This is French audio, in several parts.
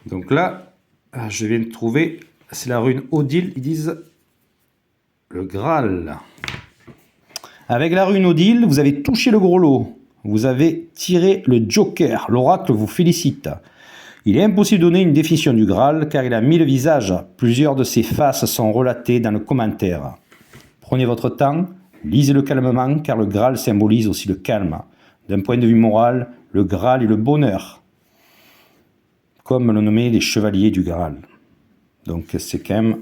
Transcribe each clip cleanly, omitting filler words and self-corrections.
Donc là, je viens de trouver, c'est la rune Odile, ils disent le Graal. Avec la rune Odile, vous avez touché le gros lot. Vous avez tiré le Joker. L'oracle vous félicite. Il est impossible de donner une définition du Graal car il a 1000 visages. Plusieurs de ses faces sont relatées dans le commentaire. Prenez votre temps, lisez-le calmement car le Graal symbolise aussi le calme. D'un point de vue moral, le Graal est le bonheur. Comme le nommaient les chevaliers du Graal. Donc c'est quand même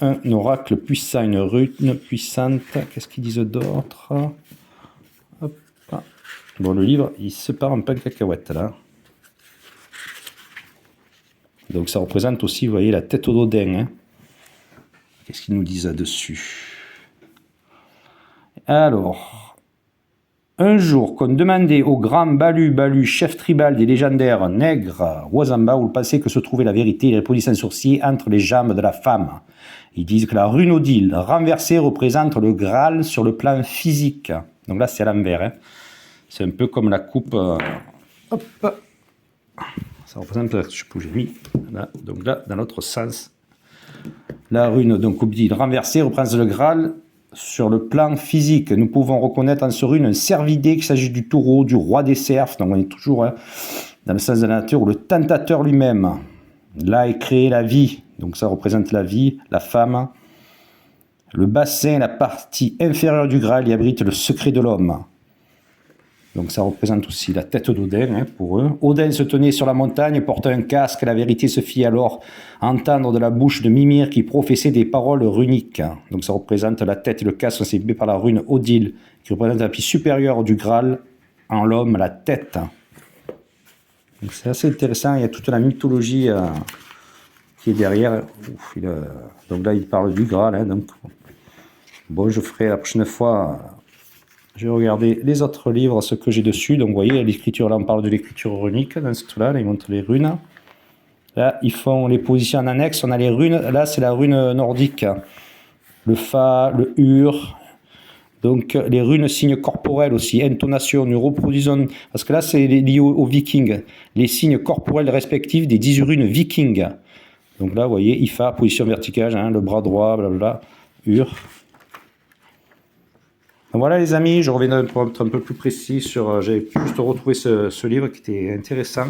un oracle puissant, une rune puissante. Qu'est-ce qu'ils disent d'autre? Bon, le livre, il se part un peu de cacahuète là. Donc ça représente aussi, vous voyez, la tête d'Odin. Hein. Qu'est-ce qu'ils nous disent là-dessus? Alors, un jour qu'on demandait au grand Balu, chef tribal des légendaires nègres, Wazamba, où il pensait que se trouvait la vérité, il répondit sans sourciller entre les jambes de la femme. Ils disent que la rune Odile renversée représente le Graal sur le plan physique. Donc là, c'est à l'envers. Hein. C'est un peu comme la coupe. Hop. Ça représente, je sais pas où j'ai mis. Là. Donc là, dans l'autre sens. La rune donc Odile renversée représente le Graal sur le plan physique. Nous pouvons reconnaître en ce rune un cervidé qu'il s'agit du taureau, du roi des cerfs. Donc on est toujours dans le sens de la nature, ou le tentateur lui-même. Là est créée la vie. Donc ça représente la vie, la femme. Le bassin, la partie inférieure du Graal, y abrite le secret de l'homme. Donc ça représente aussi la tête d'Odin hein, pour eux. Odin se tenait sur la montagne, portait un casque. La vérité se fit alors entendre de la bouche de Mimir qui professait des paroles runiques. Donc ça représente la tête et le casque sont par la rune Odile qui représente la partie supérieure du Graal en l'homme, la tête. Donc c'est assez intéressant, il y a toute la mythologie qui est derrière. Donc là il parle du Graal. Hein, donc. Bon, je ferai la prochaine fois... Je vais regarder les autres livres, ce que j'ai dessus. Donc, vous voyez, l'écriture, là, on parle de l'écriture runique. Dans ce truc-là, ils montrent les runes. Là, ils font les positions en annexe. On a les runes. Là, c'est la rune nordique. Le Fa, le Ur. Donc, les runes signes corporels aussi. Intonation, nous reproduisons. Parce que là, c'est lié aux vikings. Les signes corporels respectifs des 10 runes vikings. Donc là, vous voyez, Ifa, position verticale, hein, le bras droit, blablabla. Ur. Voilà les amis, je reviendrai pour être un peu plus précis sur... J'avais juste retrouvé ce livre qui était intéressant.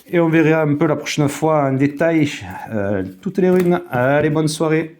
Et on verra un peu la prochaine fois en détail toutes les runes. Allez, bonne soirée.